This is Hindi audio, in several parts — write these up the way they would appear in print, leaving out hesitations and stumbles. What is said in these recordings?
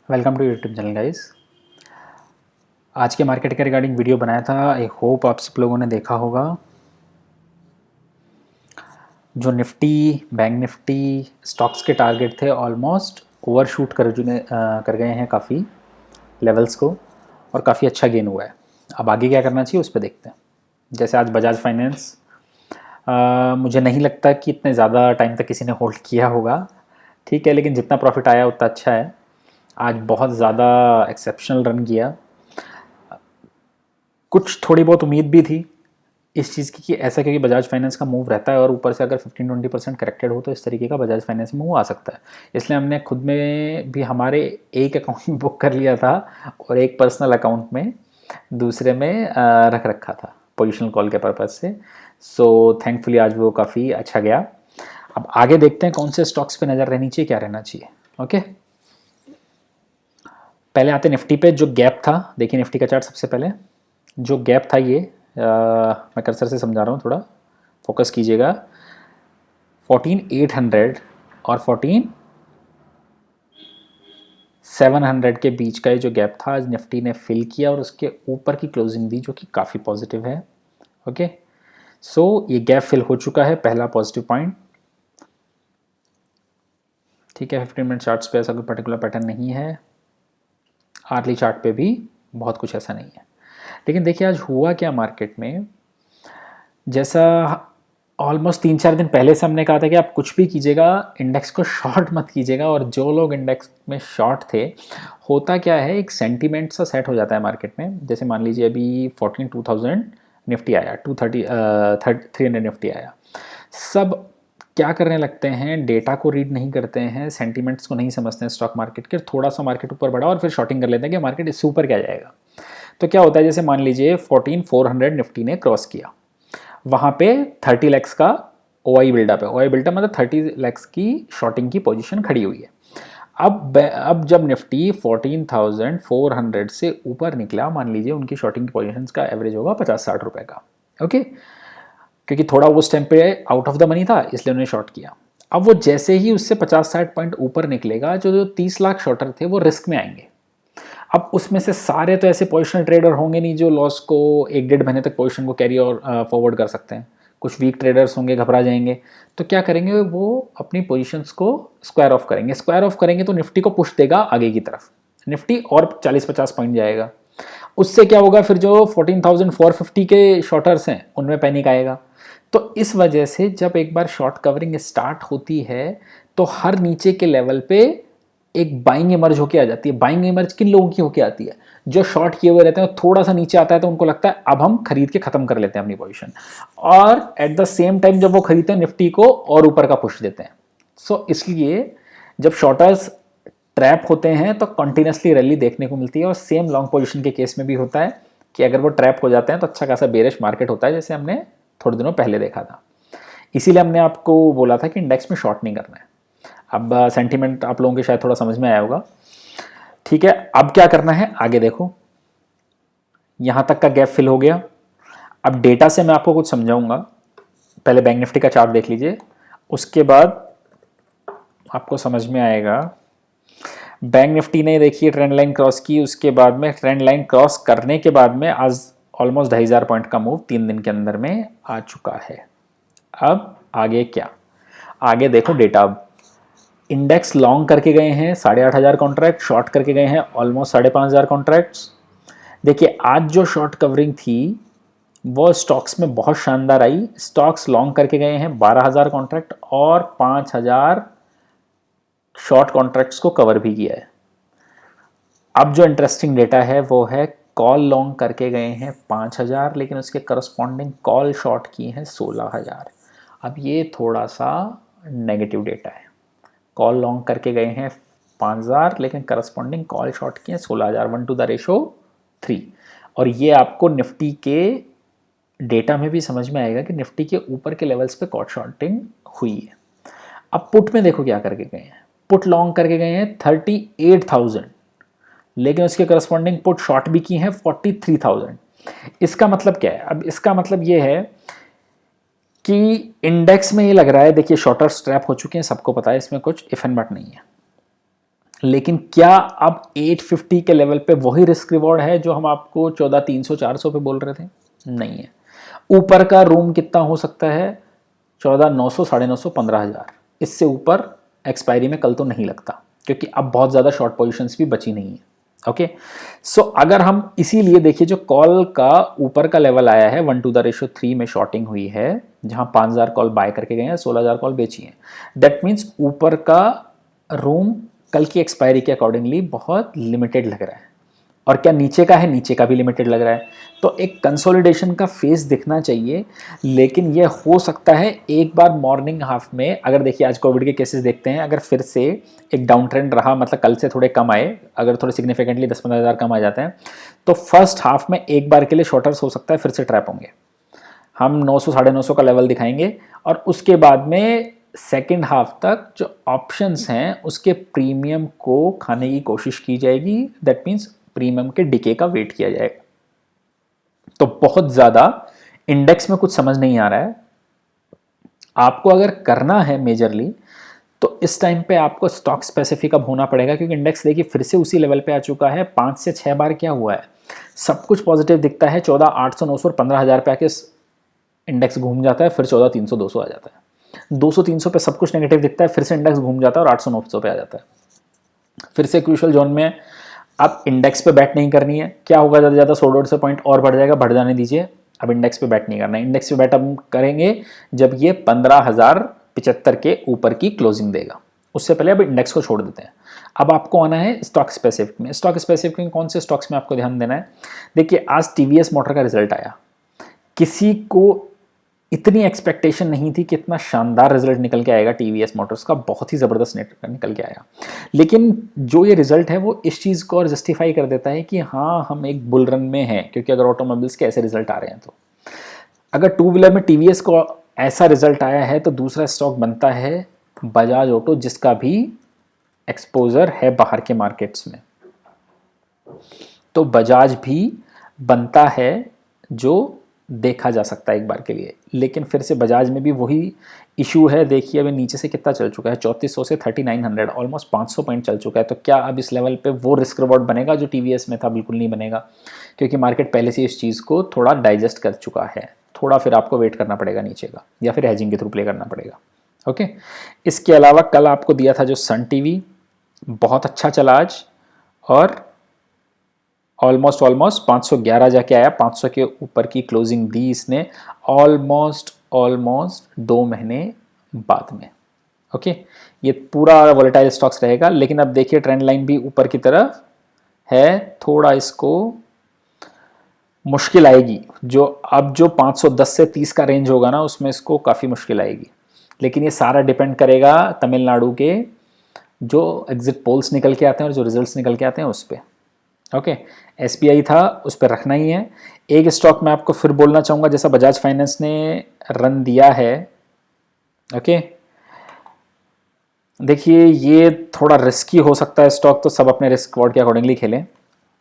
Welcome to YouTube channel guys. आज के मार्केट के रिगार्डिंग वीडियो बनाया था। आई होप आप सब लोगों ने देखा होगा। जो निफ्टी बैंक निफ्टी स्टॉक्स के टारगेट थे ऑलमोस्ट ओवरशूट कर गए हैं काफ़ी लेवल्स को, और काफ़ी अच्छा गेन हुआ है। अब आगे क्या करना चाहिए उस पर देखते हैं। जैसे आज बजाज फाइनेंस, मुझे नहीं लगता कि इतने ज़्यादा टाइम तक किसी ने होल्ड किया होगा, ठीक है, लेकिन जितना प्रॉफिट आया उतना अच्छा है। आज बहुत ज़्यादा एक्सेप्शनल रन किया। कुछ थोड़ी बहुत उम्मीद भी थी इस चीज़ की कि ऐसा, क्योंकि बजाज फाइनेंस का मूव रहता है और ऊपर से अगर 15-20% करेक्टेड हो तो इस तरीके का बजाज फाइनेंस में मूव आ सकता है। इसलिए हमने खुद में भी हमारे एक अकाउंट में बुक कर लिया था और एक पर्सनल अकाउंट में दूसरे में रख रखा था पोजिशनल कॉल के पर्पज़ से। सो थैंकफुली आज वो काफ़ी अच्छा गया। अब आगे देखते हैं कौन से स्टॉक्स पे नज़र रहनी चाहिए, क्या रहना चाहिए। ओके, पहले आते निफ्टी पे। जो गैप था, देखिए निफ्टी का चार्ट सबसे पहले। जो गैप था ये मैं कर्सर से समझा रहा हूँ, थोड़ा फोकस कीजिएगा। 14,800 और 14,700 के बीच का ये जो गैप था आज निफ्टी ने फिल किया और उसके ऊपर की क्लोजिंग दी, जो कि काफ़ी पॉजिटिव है। ओके, सो ये गैप फिल हो चुका है, पहला पॉजिटिव पॉइंट। ठीक है, 15 मिनट चार्ट्स पे ऐसा कोई पर्टिकुलर पैटर्न नहीं है, आर्ली चार्ट पे भी बहुत कुछ ऐसा नहीं है। लेकिन देखिए आज हुआ क्या मार्केट में, जैसा ऑलमोस्ट 3-4 दिन पहले से हमने कहा था कि आप कुछ भी कीजिएगा, इंडेक्स को शॉर्ट मत कीजिएगा। और जो लोग इंडेक्स में शॉर्ट थे, होता क्या है, एक सेंटीमेंट सा सेट हो जाता है मार्केट में। जैसे मान लीजिए अभी 14,200 निफ्टी आया, 300 निफ्टी आया। सब क्या करने लगते हैं, डेटा को रीड नहीं करते हैं, सेंटीमेंट्स को नहीं समझते हैं स्टॉक मार्केट के। थोड़ा सा मार्केट ऊपर बढ़ा और फिर शॉर्टिंग कर लेते हैं कि मार्केट इससे ऊपर क्या जाएगा। तो क्या होता है, जैसे मान लीजिए 14,400 निफ्टी ने क्रॉस किया, वहाँ पे 30 लैक्स का ओआई बिल्डअप है। ओआई बिल्डअप मतलब 30 लैक्स की शॉर्टिंग की पोजीशन खड़ी हुई है। अब जब निफ्टी 14,400 से ऊपर निकला, मान लीजिए उनकी शॉर्टिंग की पोजीशंस का एवरेज होगा 50-60 रुपए का। ओके, क्योंकि थोड़ा उस टाइम पे आउट ऑफ द मनी था, इसलिए उन्होंने शॉर्ट किया। अब वो जैसे ही उससे 50-60 पॉइंट ऊपर निकलेगा, जो 30 लाख शॉर्टर थे वो रिस्क में आएंगे। अब उसमें से सारे तो ऐसे पोजिशनल ट्रेडर होंगे नहीं जो लॉस को 1-1.5 महीने तक पोजिशन को कैरी और फॉरवर्ड कर सकते हैं। कुछ वीक ट्रेडर्स होंगे, घबरा जाएंगे। तो क्या करेंगे, वो अपनी पोजीशंस को स्क्वायर ऑफ करेंगे। स्क्वायर ऑफ करेंगे तो निफ्टी को पुश देगा आगे की तरफ, निफ्टी और 40-50 पॉइंट जाएगा। उससे क्या होगा, फिर जो 14,450 के शॉर्टर्स हैं उनमें पैनिक आएगा। तो इस वजह से जब एक बार शॉर्ट कवरिंग स्टार्ट होती है तो हर नीचे के लेवल पे एक बाइंग इमर्ज होके आ जाती है। बाइंग इमर्ज किन लोगों की होके आती है, जो शॉर्ट किए हुए रहते हैं। थोड़ा सा नीचे आता है तो उनको लगता है अब हम खरीद के खत्म कर लेते हैं अपनी पोजीशन, और एट द सेम टाइम जब वो खरीदते हैं निफ्टी को और ऊपर का पुश देते हैं। सो इसलिए जब शॉर्टर्स ट्रैप होते हैं तो कंटिन्यूसली रैली देखने को मिलती है। और सेम लॉन्ग पोजीशन के केस में भी होता है कि अगर वो ट्रैप हो जाते हैं तो अच्छा खासा बेरिश मार्केट होता है, जैसे हमने थोड़े दिनों पहले देखा था। इसीलिए हमने आपको बोला था कि इंडेक्स में शॉर्ट नहीं करना है। अब सेंटीमेंट आप लोगों के शायद थोड़ा समझ में आया होगा। ठीक है, अब क्या करना है आगे देखो। यहां तक का गैप फिल हो गया। अब डेटा से मैं आपको कुछ समझाऊंगा। पहले बैंक निफ्टी का चार्ट देख लीजिए, उसके बाद आपको समझ में आएगा। बैंक निफ्टी ने देखिए ट्रेंड लाइन क्रॉस की, उसके बाद में ट्रेंड लाइन क्रॉस करने के बाद में आज ऑलमोस्ट 2,500 पॉइंट का मूव 3 दिन के अंदर में आ चुका है। अब आगे क्या, आगे देखो डेटा। अब इंडेक्स लॉन्ग करके गए हैं 8,500 कॉन्ट्रैक्ट, शॉर्ट करके गए हैं ऑलमोस्ट 5,500 कॉन्ट्रैक्ट्स। देखिए आज जो शॉर्ट कवरिंग थी वो स्टॉक्स में बहुत शानदार आई। स्टॉक्स लॉन्ग करके गए हैं 12,000 कॉन्ट्रैक्ट और 5,000 शॉर्ट कॉन्ट्रैक्ट्स को कवर भी किया है। अब जो इंटरेस्टिंग डेटा है वो है कॉल लॉन्ग करके गए हैं 5,000, लेकिन उसके करस्पॉन्डिंग कॉल शॉर्ट की हैं 16,000। अब ये थोड़ा सा नेगेटिव डेटा है। कॉल लॉन्ग करके गए हैं 5,000, लेकिन करस्पॉन्डिंग कॉल शॉर्ट किए 16,000, 1:3। और ये आपको निफ्टी के डेटा में भी समझ में आएगा कि निफ्टी के ऊपर के लेवल्स पे कॉल शॉर्टिंग हुई है। अब पुट में देखो क्या करके गए हैं। पुट लॉन्ग करके गए हैं 38,000, लेकिन उसके करस्पॉन्डिंग पुट शॉर्ट भी की हैं 43,000। इसका मतलब क्या है, अब इसका मतलब ये है कि इंडेक्स में ये लग रहा है, देखिए शॉर्टर स्ट्रैप हो चुके हैं, सबको पता है, इसमें कुछ इफ एंड बट नहीं है। लेकिन क्या अब 850 के लेवल पे वही रिस्क रिवॉर्ड है जो हम आपको 14,300 400 पे बोल रहे थे? नहीं है। ऊपर का रूम कितना हो सकता है? 14,900 950 15,000। इससे ऊपर एक्सपायरी में कल तो नहीं लगता, क्योंकि अब बहुत ज़्यादा शॉर्ट पोजीशंस भी बची नहीं है। ओके, सो अगर हम इसीलिए देखिए, जो कॉल का ऊपर का लेवल आया है 1:3 में शॉर्टिंग हुई है, जहां 5,000 कॉल बाय करके गए हैं, 16,000 कॉल बेची हैं। दैट मीन्स ऊपर का रूम कल की एक्सपायरी के अकॉर्डिंगली बहुत लिमिटेड लग रहा है। और क्या नीचे का है? नीचे का भी लिमिटेड लग रहा है। तो एक कंसोलिडेशन का फेस दिखना चाहिए, लेकिन ये हो सकता है एक बार मॉर्निंग हाफ में, अगर देखिए आज कोविड के केसेस देखते हैं, अगर फिर से एक डाउन ट्रेंड रहा, मतलब कल से थोड़े कम आए, अगर थोड़े सिग्निफिकेंटली 10-15 हज़ार कम आ जाते हैं, तो फर्स्ट हाफ में एक बार के लिए शॉर्टर्स हो सकता है फिर से ट्रैप होंगे। हम 900 950 का लेवल दिखाएंगे, और उसके बाद में सेकेंड हाफ तक जो ऑप्शंस हैं उसके प्रीमियम को खाने की कोशिश की जाएगी। दैट मीन्स प्रीमियम के डिके का वेट किया जाएगा। तो बहुत ज़्यादा इंडेक्स में कुछ समझ नहीं आ रहा है। आपको अगर करना है मेजरली, तो इस टाइम पे आपको स्टॉक स्पेसिफिक अब होना पड़ेगा, क्योंकि इंडेक्स देखिए फिर से उसी लेवल पे आ चुका है। 5 से 6 बार क्या हुआ है, सब कुछ पॉजिटिव दिखता है, 14,800 900 और 15,000 पे आके इंडेक्स घूम जाता है, फिर 14,300 200 आ जाता है। 200-300 पे सब कुछ नेगेटिव दिखता है, फिर से इंडेक्स घूम जाता है और 800 900 पे आ जाता है, फिर से क्रूशियल जोन में। अब इंडेक्स पे बैट नहीं करनी है, क्या होगा, ज़्यादा से ज़्यादा 100-150 पॉइंट और बढ़ जाएगा, बढ़ जाने दीजिए। अब इंडेक्स पे बैट नहीं करना है। इंडेक्स पे बैट हम करेंगे जब ये 15,075 के ऊपर की क्लोजिंग देगा, उससे पहले अब इंडेक्स को छोड़ देते हैं। अब आपको आना है स्टॉक स्पेसिफिक में। स्टॉक स्पेसिफिक में कौन से स्टॉक्स में आपको ध्यान देना है? देखिए आज टीवीएस मोटर का रिजल्ट आया, किसी को इतनी एक्सपेक्टेशन नहीं थी कि इतना शानदार रिजल्ट निकल के आएगा टीवीएस मोटर्स का, बहुत ही ज़बरदस्त निकल के आया। लेकिन जो ये रिजल्ट है वो इस चीज़ को और जस्टिफाई कर देता है कि हाँ हम एक बुल रन में हैं, क्योंकि अगर ऑटोमोबाइल्स के ऐसे रिजल्ट आ रहे हैं, तो अगर टू व्हीलर में टीवीएस को ऐसा रिजल्ट आया है, तो दूसरा स्टॉक बनता है बजाज ऑटो, जिसका भी एक्सपोजर है बाहर के मार्केट्स में। तो बजाज भी बनता है जो देखा जा सकता है एक बार के लिए। लेकिन फिर से बजाज में भी वही इशू है। देखिए अभी नीचे से कितना चल चुका है, 3400 से 3900, ऑलमोस्ट 500 पॉइंट चल चुका है। तो क्या अब इस लेवल पे वो रिस्क रिवॉर्ड बनेगा जो टीवीएस में था? बिल्कुल नहीं बनेगा, क्योंकि मार्केट पहले से इस चीज़ को थोड़ा डाइजेस्ट कर चुका है। थोड़ा फिर आपको वेट करना पड़ेगा नीचे का, या फिर हेजिंग के थ्रू प्ले करना पड़ेगा। ओके, इसके अलावा कल आपको दिया था जो सन टीवी, बहुत अच्छा चला आज, और ऑलमोस्ट 511 जाके आया, 500 के ऊपर की क्लोजिंग दी इसने ऑलमोस्ट 2 महीने बाद में। ओके, ये पूरा वोलेटाइल स्टॉक्स रहेगा। लेकिन अब देखिए ट्रेंड लाइन भी ऊपर की तरफ है, थोड़ा इसको मुश्किल आएगी। जो 510 से 30 का रेंज होगा ना, उसमें इसको काफ़ी मुश्किल आएगी। लेकिन ये सारा डिपेंड करेगा तमिलनाडु के जो एग्जिट पोल्स निकल के आते हैं और जो रिजल्ट्स निकल के आते हैं उस पर। ओके, एसबीआई था, उस पर रखना ही है। एक स्टॉक मैं आपको फिर बोलना चाहूँगा, जैसा बजाज फाइनेंस ने रन दिया है। ओके, देखिए ये थोड़ा रिस्की हो सकता है स्टॉक, तो सब अपने रिस्क वॉर्ड के अकॉर्डिंगली खेलें,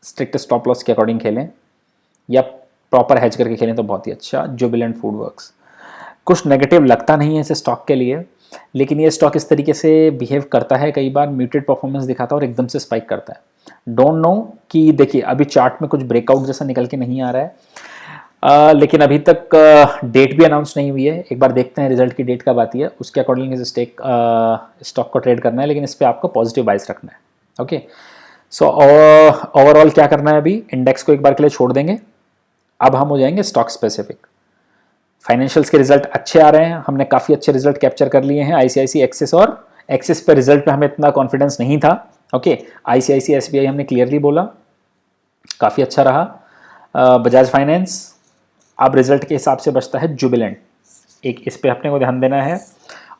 स्ट्रिक्ट स्टॉप लॉस के अकॉर्डिंग खेलें, या प्रॉपर हेज करके खेलें तो बहुत ही अच्छा। जुबिलेंट फूड वर्क्स, कुछ नेगेटिव लगता नहीं है इस स्टॉक के लिए, लेकिन ये स्टॉक इस तरीके से बिहेव करता है, कई बार म्यूटेड परफॉर्मेंस दिखाता है और एकदम से स्पाइक करता है। डोंट नो कि देखिए अभी चार्ट में कुछ ब्रेकआउट जैसा निकल के नहीं आ रहा है, लेकिन अभी तक डेट भी अनाउंस नहीं हुई है। एक बार देखते हैं रिजल्ट की डेट कब आती है, उसके अकॉर्डिंग इस स्टॉक को ट्रेड करना है, लेकिन इस पर आपको पॉजिटिव बाइस रखना है। ओके, सो ओवरऑल क्या करना है, अभी इंडेक्स को एक बार के लिए छोड़ देंगे, अब हम हो जाएंगे स्टॉक स्पेसिफिक। फाइनेंशियल्स के रिजल्ट अच्छे आ रहे हैं, हमने काफ़ी अच्छे रिजल्ट कैप्चर कर लिए हैं। आईसीआईसीआई एक्सिस और एक्सिस पे रिजल्ट पे हमें इतना कॉन्फिडेंस नहीं था। ओके, आईसीआईसीआई एसबीआई हमने क्लियरली बोला, काफ़ी अच्छा रहा। बजाज फाइनेंस अब रिजल्ट के हिसाब से बचता है जुबिलेंट, एक इस पे अपने को ध्यान देना है।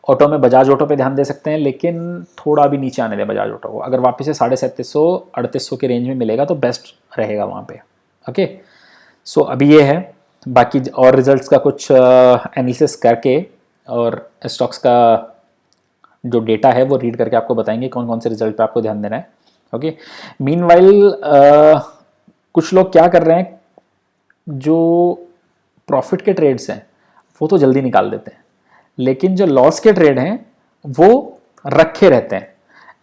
ऑटो में बजाज ऑटो पे ध्यान दे सकते हैं, लेकिन थोड़ा भी नीचे आने दें बजाज ऑटो को। अगर वापस से 3700-3800 के रेंज में मिलेगा तो बेस्ट रहेगा वहाँ पे। ओके, सो अभी ये है, बाकी और रिजल्ट्स का कुछ एनालिसिस करके और स्टॉक्स का जो डेटा है वो रीड करके आपको बताएंगे कौन कौन से रिजल्ट पे आपको ध्यान देना है। ओके, मीनवाइल कुछ लोग क्या कर रहे हैं, जो प्रॉफिट के ट्रेड्स हैं वो तो जल्दी निकाल देते हैं, लेकिन जो लॉस के ट्रेड हैं वो रखे रहते हैं।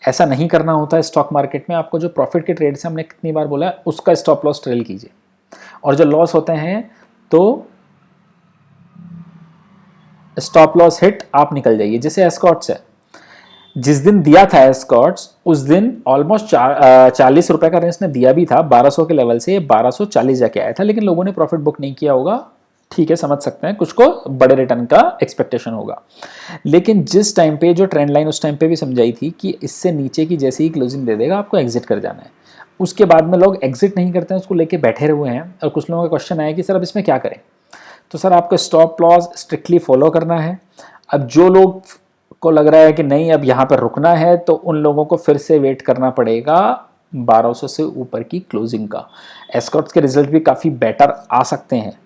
ऐसा नहीं करना होता है स्टॉक मार्केट में। आपको जो प्रॉफिट के ट्रेड से हमने कितनी बार बोला है, उसका स्टॉप लॉस ट्रेल कीजिए, और जो लॉस होते हैं तो स्टॉप लॉस हिट आप निकल जाइए। जैसे एस्कॉट्स है, जिस दिन दिया था एस्कॉट्स उस दिन ऑलमोस्ट 40 रुपए का रेंज ने दिया भी था, 1200 के लेवल से 1240 जाके आया था, लेकिन लोगों ने प्रॉफिट बुक नहीं किया होगा। ठीक है, समझ सकते हैं, कुछ को बड़े रिटर्न का एक्सपेक्टेशन होगा। लेकिन जिस टाइम पे जो ट्रेंड लाइन उस टाइम पे भी समझाई थी कि इससे नीचे की जैसे ही क्लोजिंग दे देगा आपको एग्जिट कर जाना है, उसके बाद में लोग एग्जिट नहीं करते हैं, उसको लेके बैठे हुए हैं। और कुछ लोगों का क्वेश्चन आया कि सर अब इसमें क्या करें, तो सर आपको स्टॉप लॉस स्ट्रिक्टली फॉलो करना है। अब जो लोग को लग रहा है कि नहीं अब यहाँ पर रुकना है, तो उन लोगों को फिर से वेट करना पड़ेगा 1200 से ऊपर की क्लोजिंग का। एस्कॉट्स के रिजल्ट भी काफ़ी बेटर आ सकते हैं,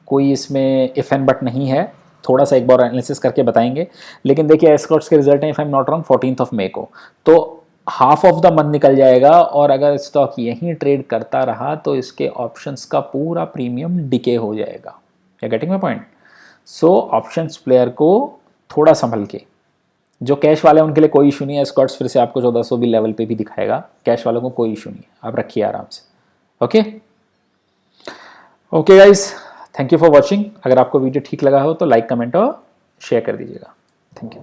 कोई इसमें इफ एंड बट नहीं है, थोड़ा सा एक बार एनालिसिस करके बताएंगे। लेकिन देखिए एस्कॉट्स के रिजल्ट हैं if I am not wrong 14 मई को, तो हाफ ऑफ द मंथ निकल जाएगा, और अगर स्टॉक यहीं ट्रेड करता रहा तो इसके ऑप्शंस का पूरा प्रीमियम डिके हो जाएगा। या getting my point? So options player को थोड़ा संभल के, जो कैश वाले हैं उनके लिए कोई इशू नहीं है, स्कॉट्स फिर से आपको 1400 भी लेवल पे भी दिखाएगा, कैश वालों को कोई इशू नहीं है, आप रखिए आराम से। Okay okay guys, thank you for watching. अगर आपको वीडियो ठीक लगा हो तो लाइक कमेंट और शेयर कर दीजिएगा। Thank you.